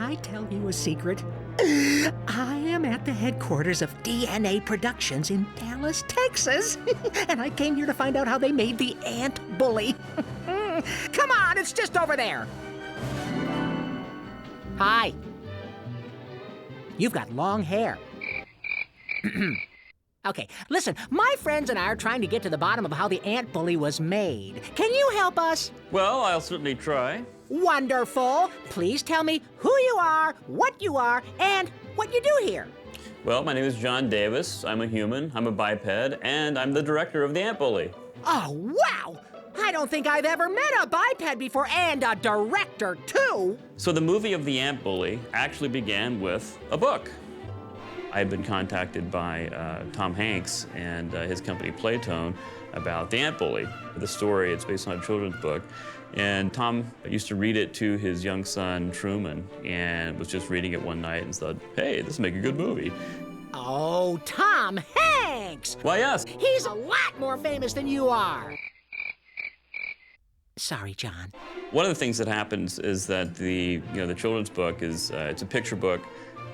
I tell you a secret? I am at the headquarters of DNA Productions in Dallas, Texas. And I came here to find out how they made the ant bully. Come on, it's just over there. Hi. You've got long hair. Okay, listen, my friends and I are trying to get to the bottom of how the ant bully was made. Can you help us? Well, I'll certainly try. Wonderful. Please tell me who you are, and what you do here. Well, my name is John Davis. I'm a human, I'm a biped, and I'm the director of the ant bully. Oh, wow! I don't think I've ever met a biped before, and a director, too. So the movie of the ant bully actually began with a book. I had been contacted by Tom Hanks and his company Playtone about the ant bully. The story, it's based on a children's book. And Tom used to read it to his young son, Truman, and was just reading it one night and said, hey, this will make a good movie. Oh, Tom Hanks! Why, yes. He's a lot more famous than you are. Sorry, John. One of the things that happens is that the children's book is, it's a picture book.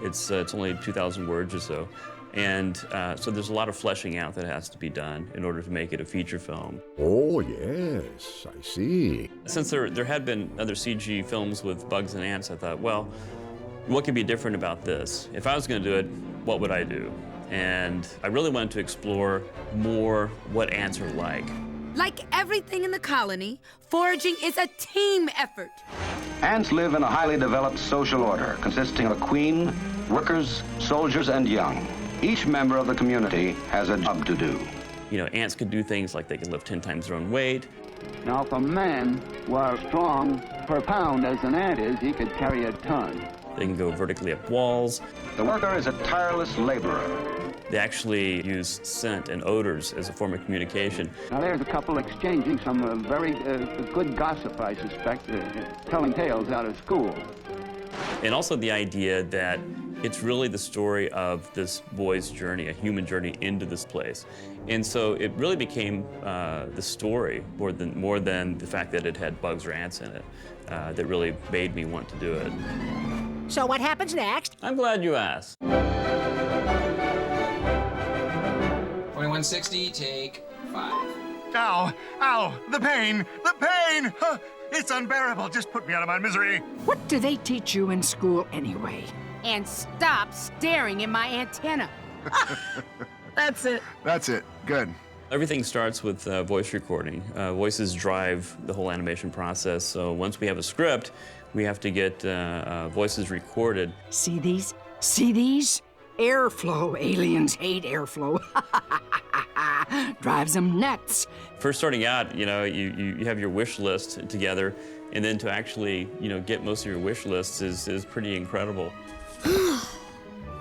It's only 2,000 words or so. And so there's a lot of fleshing out that has to be done in order to make it a feature film. Oh, yes, I see. Since there had been other CG films with bugs and ants, I thought, well, what could be different about this? If I was going to do it, what would I do? And I really wanted to explore more what ants are like. Like everything in the colony, foraging is a team effort. Ants live in a highly developed social order consisting of a queen, workers, soldiers, and young. Each member of the community has a job to do. You know, ants could do things like they can lift 10 times their own weight. Now, if a man were strong per pound as an ant is, he could carry a ton. They can go vertically up walls. The worker is a tireless laborer. They actually use scent and odors as a form of communication. Now, there's a couple exchanging some very good gossip, I suspect, telling tales out of school. And also the idea that it's really the story of this boy's journey, a human journey into this place. And so it really became the story more than the fact that it had bugs or ants in it that really made me want to do it. So what happens next? I'm glad you asked. 2160, take 5. Ow! Ow! The pain! The pain! Huh, it's unbearable. Just put me out of my misery. What do they teach you in school anyway? And stop staring at my antenna. That's it. That's it. Good. Everything starts with voice recording. Voices drive the whole animation process, so once we have a script, we have to get voices recorded. See these? See these? Airflow. Aliens hate airflow. Drives them nuts. First starting out, you know, you have your wish list together, and then to actually, get most of your wish lists is pretty incredible.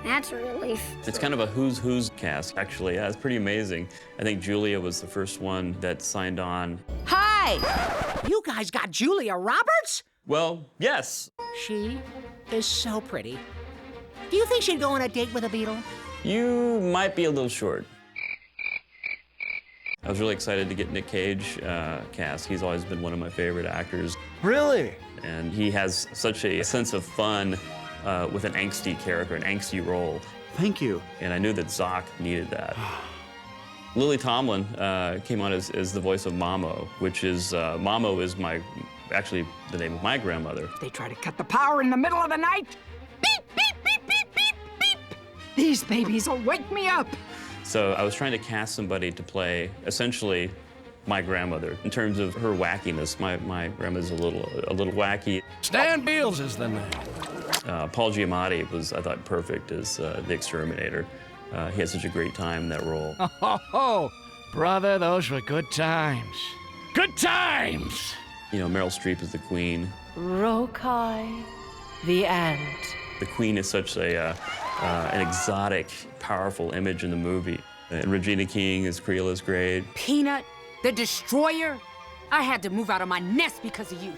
That's a relief. It's kind of a who's cast, actually. Yeah, it's pretty amazing. I think Julia was the first one that signed on. Hi! You guys got Julia Roberts? Well, yes. She is so pretty. Do you think she'd go on a date with a beetle? You might be a little short. I was really excited to get Nick Cage cast. He's always been one of my favorite actors. Really? And he has such a sense of fun with an angsty character, an angsty role. Thank you. And I knew that Zoc needed that. Lily Tomlin came on as the voice of Mamo, which is, Mamo is actually the name of my grandmother. They try to cut the power in the middle of the night. Beep, beep, beep, beep, beep, beep. These babies will wake me up. So I was trying to cast somebody to play, essentially, my grandmother. In terms of her wackiness, my grandma's a little wacky. Stan Beals is the name. Paul Giamatti was, I thought, perfect as the exterminator. He had such a great time in that role. Oh, brother, those were good times. Good times! Meryl Streep is the queen. Rokai, the ant. The queen is such an exotic, powerful image in the movie. And Regina King is Creola's Grade. Peanut, the destroyer. I had to move out of my nest because of you.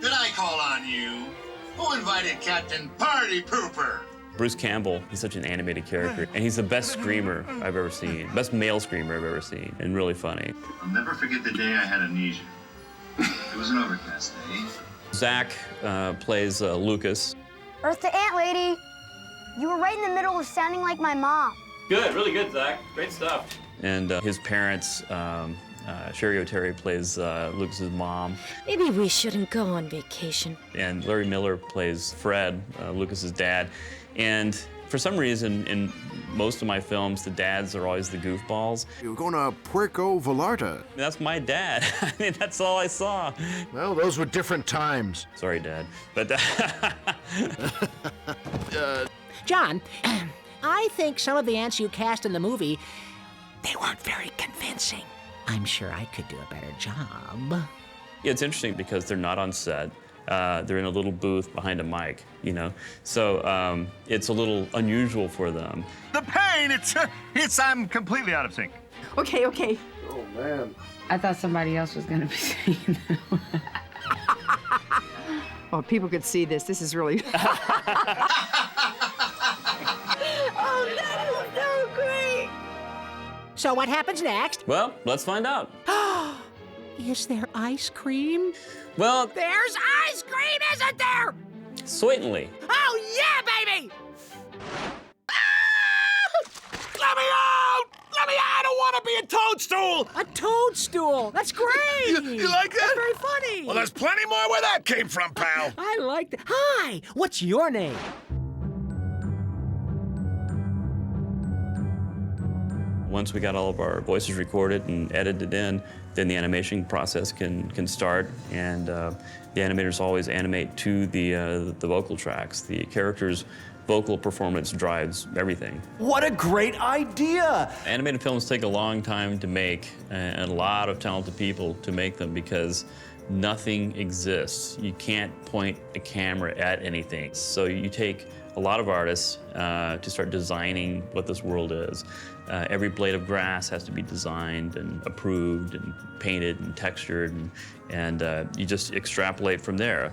Did I call on you? Who invited Captain Party Pooper? Bruce Campbell, he's such an animated character, and he's the best screamer I've ever seen, best male screamer I've ever seen, and really funny. I'll never forget the day I had amnesia. It was an overcast day. Zach plays Lucas. Earth to Ant Lady. You were right in the middle of sounding like my mom. Good, really good, Zach. Great stuff. And his parents, Sherry O'Terry plays Lucas's mom. Maybe we shouldn't go on vacation. And Larry Miller plays Fred, Lucas's dad. And for some reason, in most of my films, the dads are always the goofballs. You're going to Puerto Vallarta. That's my dad. I mean, that's all I saw. Well, those were different times. Sorry, Dad. But John, I think some of the ants you cast in the movie, they weren't very convincing. I'm sure I could do a better job. it's interesting because they're not on set. They're in a little booth behind a mic, you know? So it's a little unusual for them. The pain, I'm completely out of sync. Okay, okay. Oh, man. I thought somebody else was gonna be saying that. Oh, people could see this. This is really... Oh, that is so great! So what happens next? Well, let's find out. Is there ice cream? Well, There's ice cream, isn't there? certainly. Oh, yeah, baby! Let me out! Let me out! I don't want to be a toadstool! A toadstool! That's great! You like that? That's very funny! Well, there's plenty more where that came from, pal. I like that. Hi! What's your name? Once we got all of our voices recorded and edited in, then the animation process can start, and the animators always animate to the vocal tracks. The character's vocal performance drives everything. What a great idea! Animated films take a long time to make, and a lot of talented people to make them because nothing exists. You can't point a camera at anything. So you take a lot of artists to start designing what this world is. Every blade of grass has to be designed and approved and painted and textured, and you just extrapolate from there.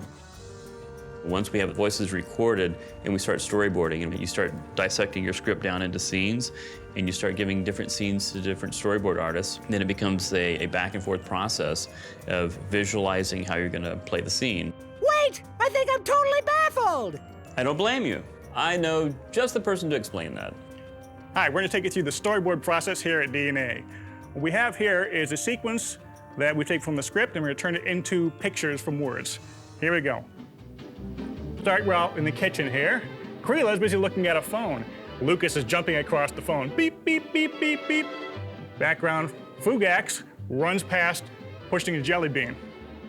Once we have voices recorded and we start storyboarding and you start dissecting your script down into scenes and you start giving different scenes to different storyboard artists, then it becomes a back and forth process of visualizing how you're gonna play the scene. Wait! I think I'm totally baffled! I don't blame you. I know just the person to explain that. Hi, we're going to take you through the storyboard process here at DNA. What we have here is a sequence that we take from the script and we're going to turn it into pictures from words. Here we go. Start well in the kitchen here. Creela is busy looking at a phone. Lucas is jumping across the phone. Beep, beep, beep, beep, beep. Background, Fugax runs past, pushing a jelly bean.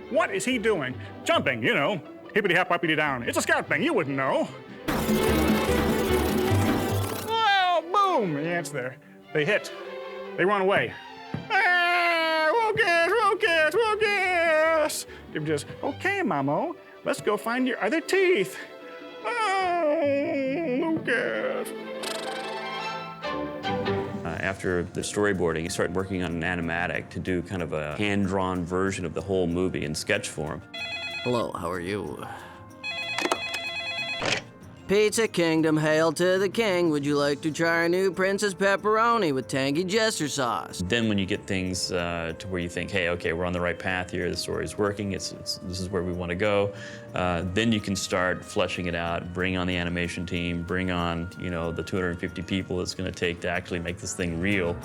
What is he doing? Jumping, you know. Hippity hop, hoppity down. It's a scout thing, you wouldn't know. Oh, boom, the ant's there. They hit. They run away. Ah, Lucas, Lucas, Lucas. They're just, okay, Mamo, let's go find your other teeth. Oh, Lucas. After the storyboarding, you start working on an animatic to do kind of a hand-drawn version of the whole movie in sketch form. Hello, how are you? Pizza Kingdom, hail to the king. Would you like to try our new Princess Pepperoni with tangy jester sauce? Then when you get things to where you think, hey, okay, we're on the right path here, the story's working, this is where we want to go, then you can start fleshing it out, bring on the animation team, bring on, you know, the 250 people it's going to take to actually make this thing real.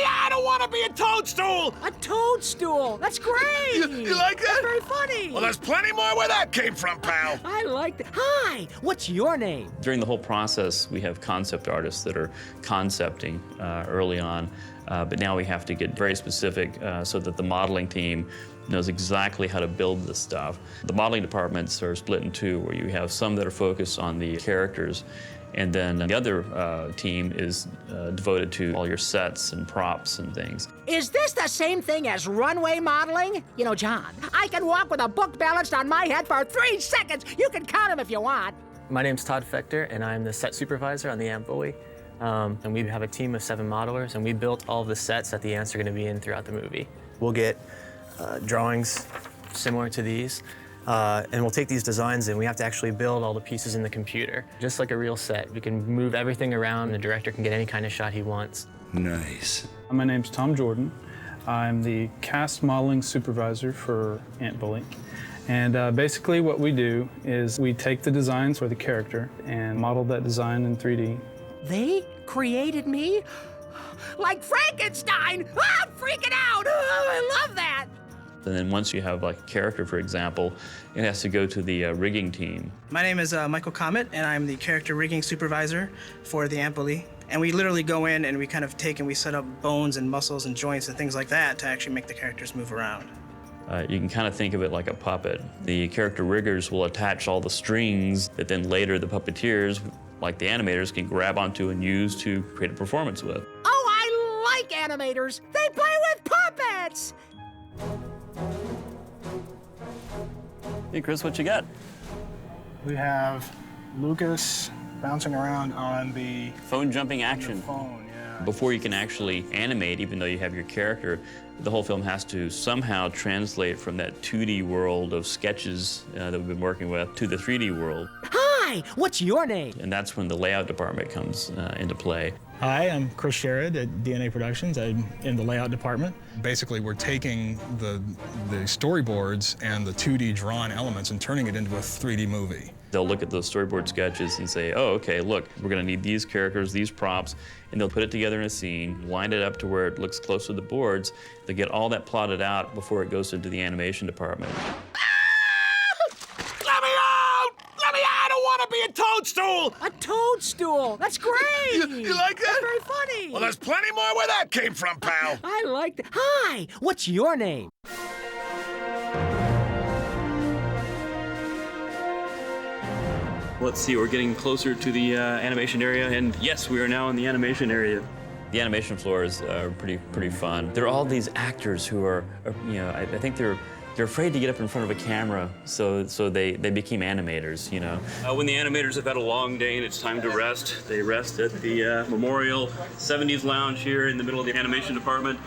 I don't want to be a toadstool! A toadstool! That's great! You like that? That's very funny! Well, there's plenty more where that came from, pal. I like that. Hi! What's your name? During the whole process, we have concept artists that are concepting early on, but now we have to get very specific so that the modeling team knows exactly how to build this stuff. The modeling departments are split in two, where you have some that are focused on the characters, and then the other team is devoted to all your sets and props and things. Is this the same thing as runway modeling? You know, John, I can walk with a book balanced on my head for 3 seconds. You can count them if you want. My name's Todd Fechter, and I'm the set supervisor on the Ant Bully. And we have a team of 7 modelers, and we built all of the sets that the ants are going to be in throughout the movie. We'll get drawings similar to these. And we'll take these designs and we have to actually build all the pieces in the computer. Just like a real set. We can move everything around and the director can get any kind of shot he wants. Nice. My name's Tom Jordan. I'm the cast modeling supervisor for Ant Bully. And basically what we do is we take the designs for the character and model that design in 3D. They created me? Like Frankenstein! Ah, I'm freaking out! Oh, I love that! And then once you have like a character, for example, it has to go to the rigging team. My name is Michael Comet, and I'm the character rigging supervisor for the Ant Bully. And we literally go in and we kind of take and we set up bones and muscles and joints and things like that to actually make the characters move around. You can kind of think of it like a puppet. The character riggers will attach all the strings that then later the puppeteers, like the animators, can grab onto and use to create a performance with. Oh, I like animators! They play with puppets! Hey, Chris, what you got? We have Lucas bouncing around on the phone jumping action. Phone, yeah. Before you can actually animate, even though you have your character, the whole film has to somehow translate from that 2D world of sketches that we've been working with to the 3D world. Hi, what's your name? And that's when the layout department comes into play. Hi, I'm Chris Sherrod at DNA Productions. I'm in the layout department. Basically, we're taking the storyboards and the 2D drawn elements and turning it into a 3D movie. They'll look at those storyboard sketches and say, oh, okay, look, we're gonna need these characters, these props, and they'll put it together in a scene, line it up to where it looks close to the boards. They get all that plotted out before it goes into the animation department. Be a toadstool! A toadstool! That's great! You like that? That's very funny! Well, there's plenty more where that came from, pal. I like that. Hi, what's your name? Let's see, we're getting closer to the animation area, and yes, we are now in the animation area. The animation floors are pretty fun. There are all these actors who are you know, I think they're afraid to get up in front of a camera, so they became animators, you know. When the animators have had a long day and it's time to rest, they rest at the Memorial 70s Lounge here in the middle of the animation department.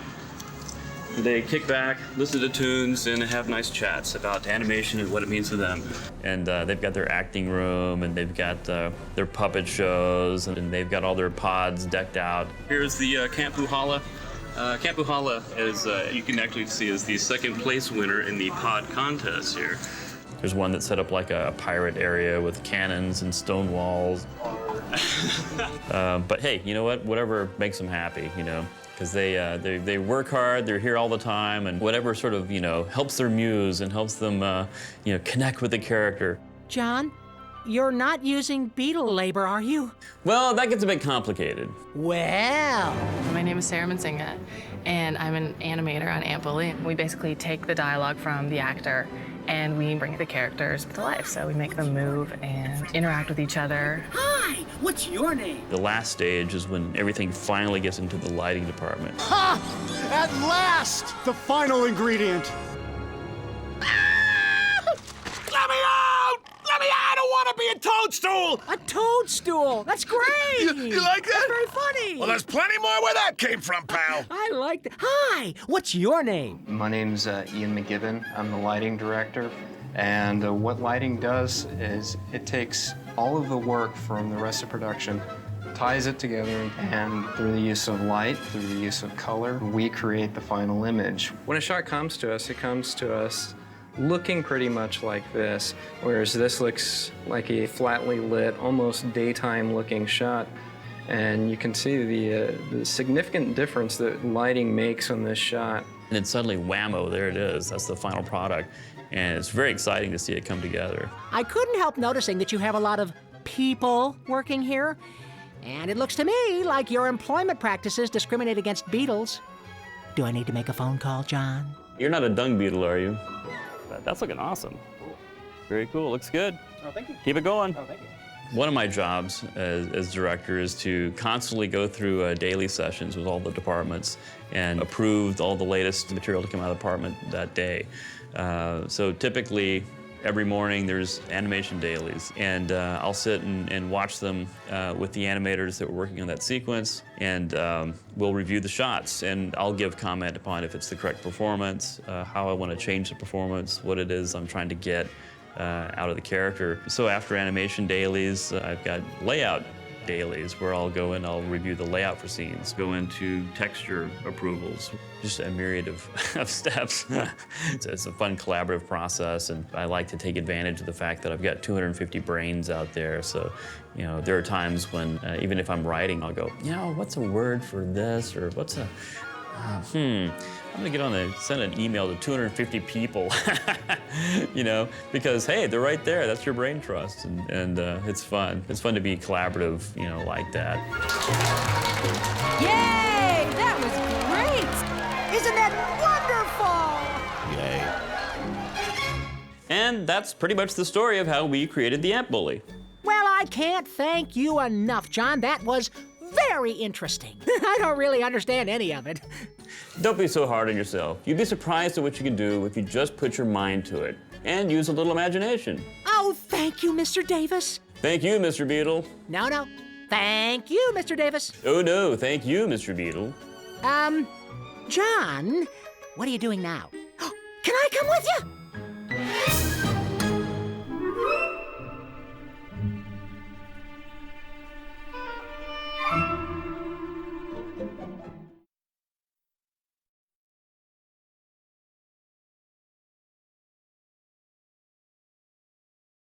They kick back, listen to tunes, and have nice chats about animation and what it means to them. And they've got their acting room, and they've got their puppet shows, and they've got all their pods decked out. Here's the Camp Puhala. Camp Puhala, as you can actually see, is the second place winner in the pod contest here. There's one that's set up like a pirate area with cannons and stone walls. But hey, you know what? Whatever makes them happy, you know, because they work hard, they're here all the time, and whatever sort of, you know, helps their muse and helps them, you know, connect with the character. John, you're not using beetle labor, are you? Well, that gets a bit complicated. Well. My name is Sarah Mansinga, and I'm an animator on Ant Bully. We basically take the dialogue from the actor and we bring the characters to life. So we make them move and interact with each other. Hi, what's your name? The last stage is when everything finally gets into the lighting department. Ha! At last! The final ingredient. Let me out! Let me out! I don't want to be a toadstool! A toadstool! That's great! You like that? That's very funny! Well, there's plenty more where that came from, pal. I like that. Hi, what's your name? My name's Ian McGibbon. I'm the lighting director. And what lighting does is it takes all of the work from the rest of production, ties it together, and through the use of light, through the use of color, we create the final image. When a shot comes to us, it comes to us looking pretty much like this, whereas this looks like a flatly lit, almost daytime-looking shot. And you can see the significant difference that lighting makes on this shot. And then suddenly, whammo, there it is. That's the final product. And it's very exciting to see it come together. I couldn't help noticing that you have a lot of people working here. And it looks to me like your employment practices discriminate against beetles. Do I need to make a phone call, John? You're not a dung beetle, are you? That's looking awesome. Very cool, looks good. Oh, thank you. Keep it going. Oh, thank you. One of my jobs as director is to constantly go through daily sessions with all the departments and approve all the latest material to come out of the department that day. So typically, every morning there's animation dailies, and I'll sit and watch them with the animators that were working on that sequence, and we'll review the shots, and I'll give comment upon if it's the correct performance, how I want to change the performance, what it is I'm trying to get out of the character. So after animation dailies, I've got layout dailies where I'll go and I'll review the layout for scenes, go into texture approvals, just a myriad of steps. It's a fun collaborative process, and I like to take advantage of the fact that I've got 250 brains out there. So, you know, there are times when even if I'm writing, I'll go, you know, what's a word for this, or what's a, I'm gonna get on the, send an email to 250 people, you know, because hey, they're right there. That's your brain trust, and it's fun. It's fun to be collaborative, you know, like that. Yay! That was great! Isn't that wonderful? Yay. And that's pretty much the story of how we created the Ant Bully. Well, I can't thank you enough, John. That was very interesting. I don't really understand any of it. Don't be so hard on yourself. You'd be surprised at what you can do if you just put your mind to it and use a little imagination. Oh, thank you, Mr. Davis. Thank you, Mr. Beetle. No. Thank you, Mr. Davis. Oh, no, thank you, Mr. Beetle. John, what are you doing now? Can I come with you?